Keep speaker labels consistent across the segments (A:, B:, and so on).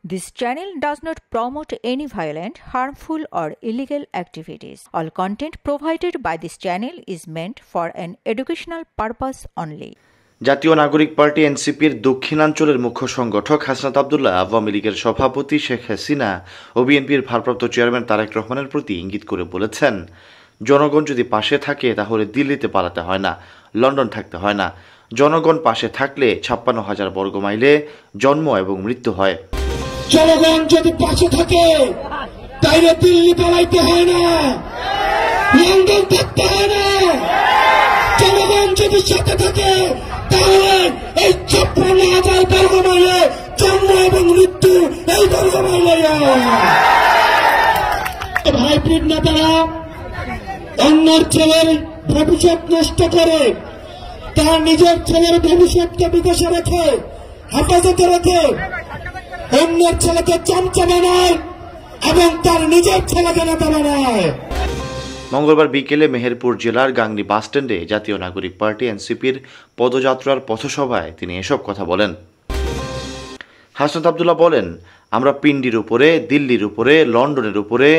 A: This channel does not promote any violent, harmful, or illegal activities. All content provided by this channel is meant for an educational purpose only.
B: জাতীয় নাগরিক party এনসিপির দক্ষিণাঞ্চলের মুখ্য সংগঠক হাসনাত আব্দুল্লাহ আওয়ামী লীগের সভাপতি শেখ হাসিনা ও বিএনপির ভারপ্রাপ্ত চেয়ারম্যান তারেক রহমানের প্রতি ইঙ্গিত করে বলেছেন, জনগণ যদি পাশে থাকে তাহলে দিল্লিতে পালাতে হয় না, লন্ডন থাকতে হয় না। জনগণ পাশে থাকলে 56,000 বর্গমাইলে জন্ম এবং মৃত্যু হয়।
C: জনগণ যদি পাশে থাকে তাইলে দিল্লি পালাইতে হয় না, লন্ডন থাকতে হয় না। জনগণ যদি সাথে থাকে তাহলে এই 56,000 বর্গমাইলে জন্ম এবং মৃত্যু এই বর্গমাইলে। হাইব্রিড নেতারা অন্যের ছেলের ভবিষ্যৎ নষ্ট করে তার নিজের ছেলের ভবিষ্যৎকে বিদেশে রেখে হেফাজতে রেখে অন্যের ছেলেকে চামচা বানায় এবং তার নিজের ছেলেকে নেতা বানায়।
B: মঙ্গলবার বিকেলে মেহেরপুর জেলার গাংনী বাসস্ট্যান্ডে জাতীয় নাগরিক পার্টি এনসিপির পদযাত্রার পথসভায় তিনি এসব কথা বলেন। হাসনাত আব্দুল্লাহ বলেন, আমরা পিন্ডির উপরে, দিল্লির উপরে, লন্ডনের উপরে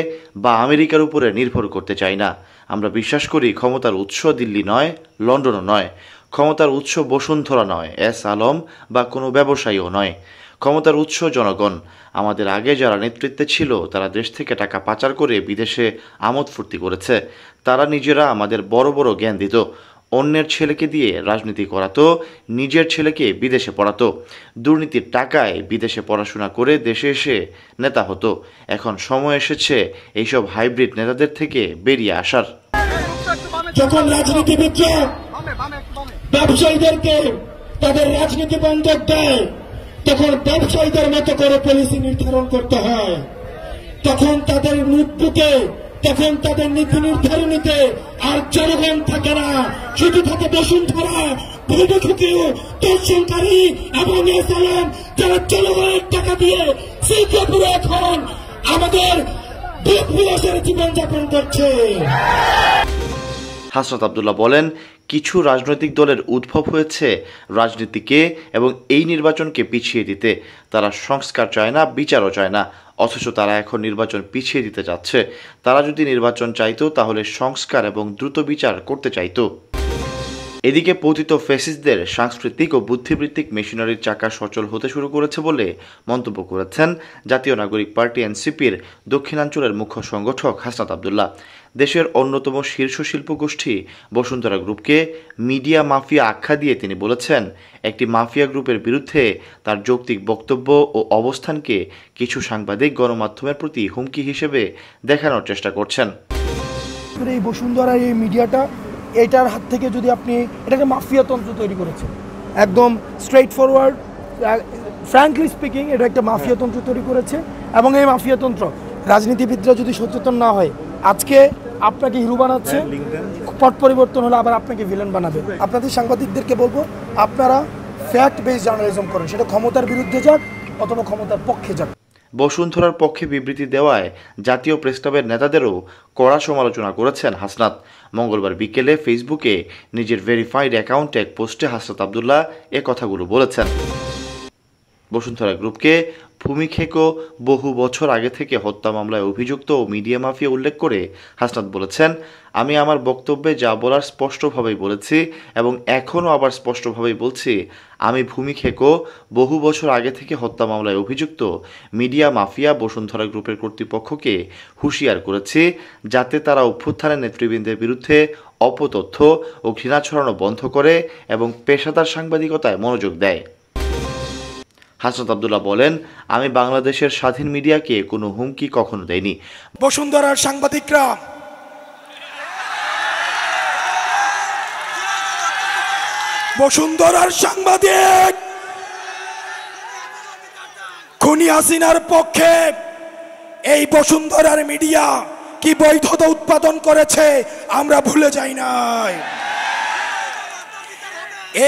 B: বা আমেরিকার উপরে নির্ভর করতে চাই না। আমরা বিশ্বাস করি ক্ষমতার উৎস দিল্লি নয়, লন্ডনও নয়। ক্ষমতার উৎস বসুন্ধরা নয়, এস আলম বা কোনো ব্যবসায়ীও নয়। ক্ষমতার উৎস জনগণ। আমাদের আগে যারা নেতৃত্বে ছিল তারা দেশ থেকে টাকা পাচার করে বিদেশে আমোদ ফুর্তি করেছে। তারা নিজেরা আমাদের বড় বড় জ্ঞান দিত, অন্যের ছেলেকে দিয়ে রাজনীতি করাতো, নিজের ছেলেকে বিদেশে পড়াতো, দুর্নীতির টাকায় বিদেশে পড়াশোনা করে দেশে এসে নেতা হতো। এখন সময় এসেছে এইসব হাইব্রিড নেতাদের থেকে বেরিয়ে আসার।
C: যখন রাজনীতিবিদরা ব্যবসায়ীদেরকে তাদের রাজনীতি বন্ধক দেয় তখন ব্যবসায়ীদের মতো করে পলিসি নির্ধারণ করতে হয়, তখন তাদের নোটবুকে, তখন তাদের নীতি নির্ধারণীতে আর জনগণ থাকে না, শুধু থাকে বসুন্ধরা, ভূমিখুকিও, দর্শনকারী এবং এসালাম যারা জনগণের টাকা দিয়ে সিঙ্গাপুরে এখন আমাদের বিলাসের জীবনযাপন করছে।
B: হাসনাত আব্দুল্লাহ বলেন, কিছু রাজনৈতিক দলের উদ্ভব হয়েছে রাজনীতিকে এবং এই নির্বাচনকে পিছিয়ে দিতে। তারা সংস্কার চায় না, বিচারও চায় না, অথচ তারা এখন নির্বাচন পিছিয়ে দিতে যাচ্ছে। তারা যদি নির্বাচন চাইতো তাহলে সংস্কার এবং দ্রুত বিচার করতে চাইতো। এদিকে পতিত ফ্যাসিস্টদের সাংস্কৃতিক ও বুদ্ধিবৃত্তিক মেশিনারির চাকা সচল হতে শুরু করেছে বলে মন্তব্য করেছেন জাতীয় নাগরিক পার্টি এনসিপির দক্ষিণাঞ্চলের মুখ্য সংগঠক হাসনাত আব্দুল্লাহ। দেশের অন্যতম শীর্ষ শিল্পগোষ্ঠী বসুন্ধরা গ্রুপকে মিডিয়া মাফিয়া আখ্যা দিয়ে তিনি বলেছেন, একটি মাফিয়া গ্রুপের বিরুদ্ধে তার যৌক্তিক বক্তব্য ও অবস্থানকে কিছু সাংবাদিক গণমাধ্যমের প্রতি হুমকি হিসেবে দেখানোর চেষ্টা করছেন।
D: এই বসুন্ধরার এই মিডিয়াটা এটার হাত থেকে যদি আপনি এটাকে মাফিয়া তন্ত্র তৈরি করেছেন, একদম স্ট্রেইট ফরওয়ার্ড, ফ্র্যাঙ্কলি স্পিকিং এটা একটা মাফিয়া তন্ত্র তৈরি করেছে। এবং এই মাফিয়া তন্ত্র রাজনীতিবিদরা যদি সচেতন না হয়, আজকে আপনাকে হিরো বানাচ্ছে, পট পরিবর্তন হলে আবার আপনাকে ভিলেন বানাবে। আপনাদের সাংবাদিকদেরকে বলবো, আপনারা ফ্যাক্ট বেসড জার্নালিজম করেন, সেটা ক্ষমতার বিরুদ্ধে যাক অথবা ক্ষমতার পক্ষে যাক।
B: বসুন্ধরার পক্ষে বিবৃতি দেওয়ায় জাতীয় প্রেস ক্লাবের নেতাদেরও কড়া সমালোচনা করেছেন হাসনাত। মঙ্গলবার বিকেলে ফেসবুকে নিজের ভেরিফাইড অ্যাকাউন্টে এক পোস্টে হাসনাত আব্দুল্লাহ এ কথাগুলো বলেছেন। বসুন্ধরা গ্রুপকে ভূমিক্ষেকও বহু বছর আগে থেকে হত্যা মামলায় অভিযুক্ত ও মিডিয়া মাফিয়া উল্লেখ করে হাসনাত বলেছেন, আমি আমার বক্তব্যে যা বলার স্পষ্টভাবেই বলেছি এবং এখনও আবার স্পষ্টভাবেই বলছি, আমি ভূমিক্ষেকও বহু বছর আগে থেকে হত্যা মামলায় অভিযুক্ত মিডিয়া মাফিয়া বসুন্ধরা গ্রুপের কর্তৃপক্ষকে হুঁশিয়ার করেছি যাতে তারা অভ্যুত্থানের নেতৃবৃন্দের বিরুদ্ধে অপতথ্য ও ঘৃণা ছড়ানো বন্ধ করে এবং পেশাদার সাংবাদিকতায় মনোযোগ দেয়। হাসনাত আব্দুল্লাহ বলেন, আমি বাংলাদেশের স্বাধীন মিডিয়াকে কোনো হুমকি কখনো দেয়নি।
D: বসুন্ধরার সাংবাদিকরা সাংবাদিক খুনি হাসিনার পক্ষে এই বসুন্ধরার মিডিয়া কি বৈধতা উৎপাদন করেছে আমরা ভুলে যাই নাই।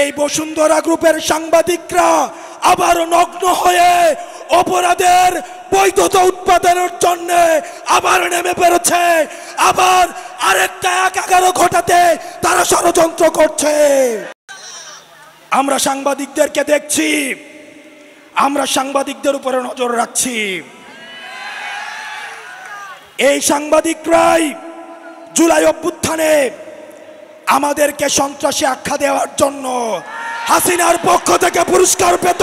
D: এই বসুন্ধরা গ্রুপের সাংবাদিকরা আবার নগ্ন হয়ে অপরাধের বৈধতা উৎপাদনের জন্য আবার নেমে বেরোচ্ছে, আবার আরেকটা একাগারো ঘটাতে তারা ষড়যন্ত্র করছে। আমরা সাংবাদিকদেরকে দেখছি
C: আমরা সাংবাদিকদের উপরে নজর রাখছি। এই সাংবাদিকরাই জুলাই অভ্যুত্থানে আমাদেরকে সন্ত্রাসী আখ্যা দেওয়ার জন্য হাসিনার পক্ষ থেকে পুরস্কার পেত।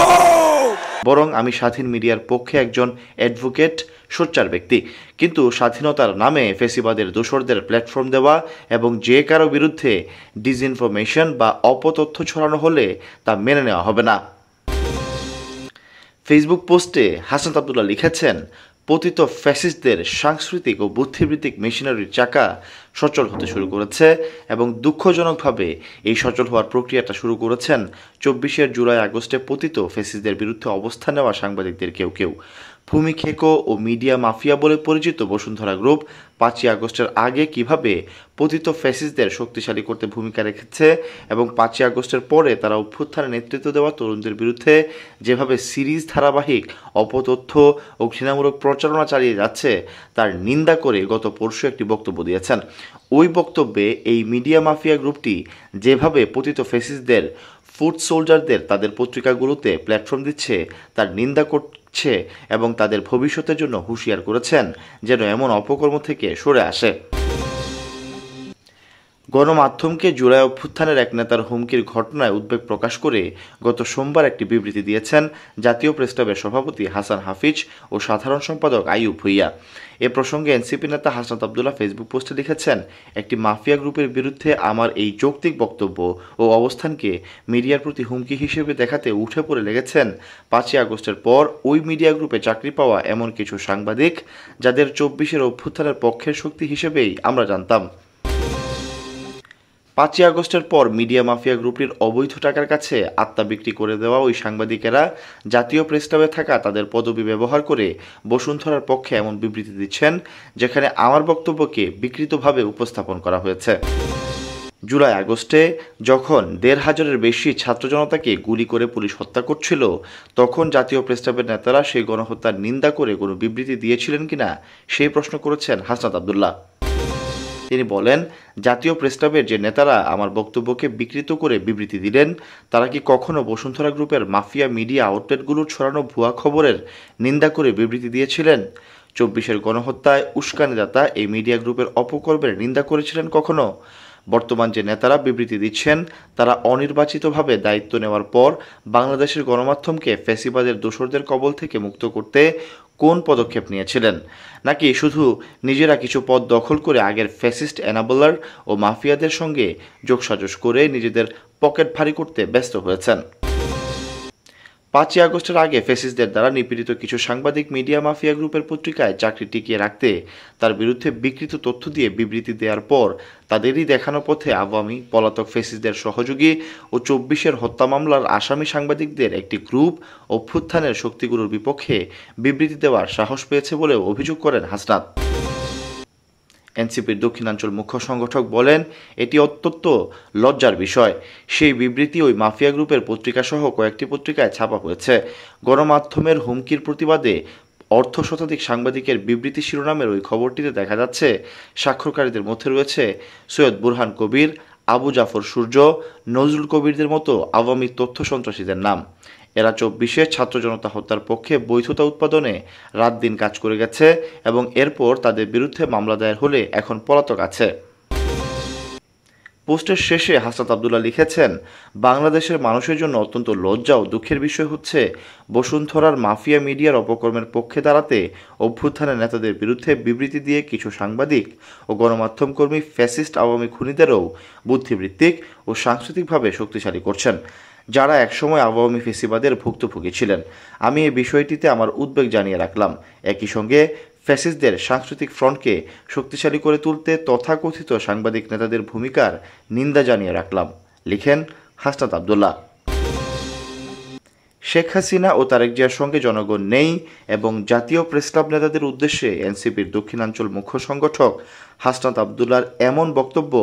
B: বরং আমি স্বাধীন মিডিয়ার পক্ষে একজন অ্যাডভোকেট, সোচ্চার ব্যক্তি, কিন্তু স্বাধীনতার নামে ফেসিবাদের দোসরদের প্ল্যাটফর্ম দেওয়া এবং যে কারো বিরুদ্ধে ডিসইনফরমেশন বা অপতথ্য ছড়ানো হলে তা মেনে নেওয়া হবে না। ফেসবুক পোস্টে হাসনাত আব্দুল্লাহ লিখেছেন, পতিত ফ্যাসিস্টদের সাংস্কৃতিক ও বুদ্ধিবৃত্তিক মেশিনারির চাকা সচল হতে শুরু করেছে এবং দুঃখজনকভাবে এই সচল হওয়ার প্রক্রিয়াটা শুরু করেছেন 24 জুলাই আগস্টে পতিত ফ্যাসিস্টদের বিরুদ্ধে অবস্থান নেওয়া সাংবাদিকদের কেউ কেউ। ভূমি খেকো ও মিডিয়া মাফিয়া বলে পরিচিত বসুন্ধরা গ্রুপ 5 আগস্টের আগে কিভাবে পতিত ফ্যাসিস্টদের শক্তিশালী করতে ভূমিকা রেখেছে এবং 5 আগস্টের পরে তারা অভ্যুত্থানে নেতৃত্ব দেওয়া তরুণদের বিরুদ্ধে যেভাবে সিরিজ ধারাবাহিক অপতথ্য ও ঘৃণামূলক প্রচারণা চালিয়ে যাচ্ছে তার নিন্দা করে গত পরশু একটি বক্তব্য দিয়েছেন। ওই বক্তব্যে এই মিডিয়া মাফিয়া গ্রুপটি যেভাবে পতিত ফ্যাসিস্টদের ফুড সোলজারদের তাদের পত্রিকাগুলোতে প্ল্যাটফর্ম দিচ্ছে তার নিন্দা করছে এবং তাদের ভবিষ্যতের জন্য হুঁশিয়ার করেছেন যেন এমন অপকর্ম থেকে সরে আসে। গণমাধ্যমকে জুলাই অভ্যুত্থানের এক নেতার হুমকির ঘটনায় উদ্বেগ প্রকাশ করে গত সোমবার একটি বিবৃতি দিয়েছেন জাতীয় প্রেসক্লাবের সভাপতি হাসান হাফিজ ও সাধারণ সম্পাদক আইয়ুব ভূঁইয়া। এ প্রসঙ্গে এনসিপি নেতা হাসনাত আব্দুল্লাহ ফেসবুক পোস্টে লিখেছেন, একটি মাফিয়া গ্রুপের বিরুদ্ধে আমার এই যৌক্তিক বক্তব্য ও অবস্থানকে মিডিয়ার প্রতি হুমকি হিসেবে দেখাতে উঠে পড়ে লেগেছেন 5 আগস্টের পর ওই মিডিয়া গ্রুপে চাকরি পাওয়া এমন কিছু সাংবাদিক যাদের 24 অভ্যুত্থানের পক্ষের শক্তি হিসেবেই আমরা জানতাম। 5 আগস্টের পর মিডিয়া মাফিয়া গ্রুপটির অবৈধ টাকার কাছে আত্মা বিক্রি করে দেওয়া ওই সাংবাদিকেরা জাতীয় প্রেসক্লাবে থাকা তাদের পদবি ব্যবহার করে বসুন্ধরার পক্ষে এমন বিবৃতি দিচ্ছেন যেখানে আমার বক্তব্যকে বিকৃতভাবে উপস্থাপন করা হয়েছে। জুলাই আগস্টে যখন 1,500-এর বেশি ছাত্র জনতাকে গুলি করে পুলিশ হত্যা করছিল তখন জাতীয় প্রেসক্লাবের নেতারা সেই গণহত্যার নিন্দা করে কোনো বিবৃতি দিয়েছিলেন কিনা সেই প্রশ্ন করেছেন হাসনাত আব্দুল্লাহ। তিনি বলেন, জাতীয় প্রেসক্লাবের যে নেতারা আমার বক্তব্যকে বিকৃত করে বিবৃতি দিলেন তারা কি কখনো বসুন্ধরা গ্রুপের মাফিয়া মিডিয়া আউটলেটগুলোর ছড়ানো ভুয়া খবরের নিন্দা করে বিবৃতি দিয়েছিলেন? 24 গণহত্যায় উস্কানিদাতা এই মিডিয়া গ্রুপের অপকর্মের নিন্দা করেছিলেন কখনো? বর্তমান যে নেতারা বিবৃতি দিচ্ছেন তারা অনির্বাচিতভাবে দায়িত্ব নেওয়ার পর বাংলাদেশের গণমাধ্যমকে ফ্যাসিবাদের দোসরদের কবল থেকে মুক্ত করতে কোন পদক্ষেপ নিয়েছিলেন? নাকি শুধু নিজেরা কিছু পদ দখল করে আগের ফ্যাসিস্ট এনাবলার ও মাফিয়াদের সঙ্গে যোগসাজশ করে নিজেদের পকেট ভারী করতে ব্যস্ত হয়েছেন? 5 আগস্টের আগে ফ্যাসিস্টদের দ্বারা নিপীড়িত কিছু সাংবাদিক মিডিয়া মাফিয়া গ্রুপের পত্রিকায় চাকরি টিকিয়ে রাখতে তার বিরুদ্ধে বিকৃত তথ্য দিয়ে বিবৃতি দেওয়ার পর তাদেরই দেখানো পথে আওয়ামী পলাতক ফ্যাসিস্টদের সহযোগী ও 24 হত্যা মামলার আসামি সাংবাদিকদের একটি গ্রুপ অভ্যুত্থানের শক্তিগুলোর বিপক্ষে বিবৃতি দেওয়ার সাহস পেয়েছে বলেও অভিযোগ করেন হাসনাত। এনসিপির দক্ষিণাঞ্চল মুখ্য সংগঠক বলেন, এটি অত্যন্ত লজ্জার বিষয়। সেই বিবৃতি ওই মাফিয়া গ্রুপের পত্রিকাসহ কয়েকটি পত্রিকায় ছাপা হয়েছে। গণমাধ্যমের হুমকির প্রতিবাদে অর্ধশতাধিক সাংবাদিকের বিবৃতি শিরোনামের ওই খবরটিতে দেখা যাচ্ছে স্বাক্ষরকারীদের মধ্যে রয়েছে সৈয়দ বুরহান কবির, আবু জাফর সূর্য, নজরুল কবিরদের মতো আওয়ামী তথ্য সন্ত্রাসীদের নাম। এরা 24 ছাত্র জনতা হত্যার পক্ষে বৈধতা উৎপাদনে রাত দিন কাজ করে গেছে এবং এরপর তাদের বিরুদ্ধে মামলা দায়ের হলে এখন পলাতক আছে। পোস্টের শেষে হাসনাত আব্দুল্লাহ লিখেছেন, বাংলাদেশের মানুষের জন্য অত্যন্ত লজ্জা ও দুঃখের বিষয় হচ্ছে বসুন্ধরার মাফিয়া মিডিয়ার অপকর্মের পক্ষে দাঁড়াতে অভ্যুত্থানের নেতাদের বিরুদ্ধে বিবৃতি দিয়ে কিছু সাংবাদিক ও গণমাধ্যম কর্মী ফ্যাসিস্ট আওয়ামী খুনিদেরও বুদ্ধিবৃত্তিক ও সাংস্কৃতিকভাবে শক্তিশালী করছেন, যারা একসময় আওয়ামী ফেসিবাদের ভুক্তভোগী ছিলেন। আমি এই বিষয়টিতে আমার উদ্বেগ জানিয়ে রাখলাম। একই সঙ্গে ফ্যাসিস্টদের সাংস্কৃতিক ফ্রন্টকে শক্তিশালী করে তুলতে তথাকথিত সাংবাদিক নেতাদের ভূমিকার নিন্দা জানিয়ে রাখলাম, লিখেন হাসনাত আব্দুল্লাহ। শেখ হাসিনা ও তারেক জিয়ার সঙ্গে জনগণ নেই এবং জাতীয় প্রেসক্লাব নেতাদের উদ্দেশ্যে এনসিপির দক্ষিণাঞ্চল মুখ্য সংগঠক হাসনাত আব্দুল্লাহর এমন বক্তব্য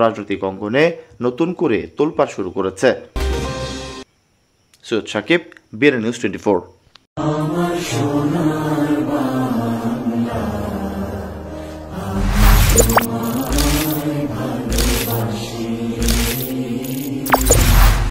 B: রাজনৈতিক অঙ্গনে নতুন করে তোলপাড় শুরু করেছে। Syed Sakib, BNN news 24।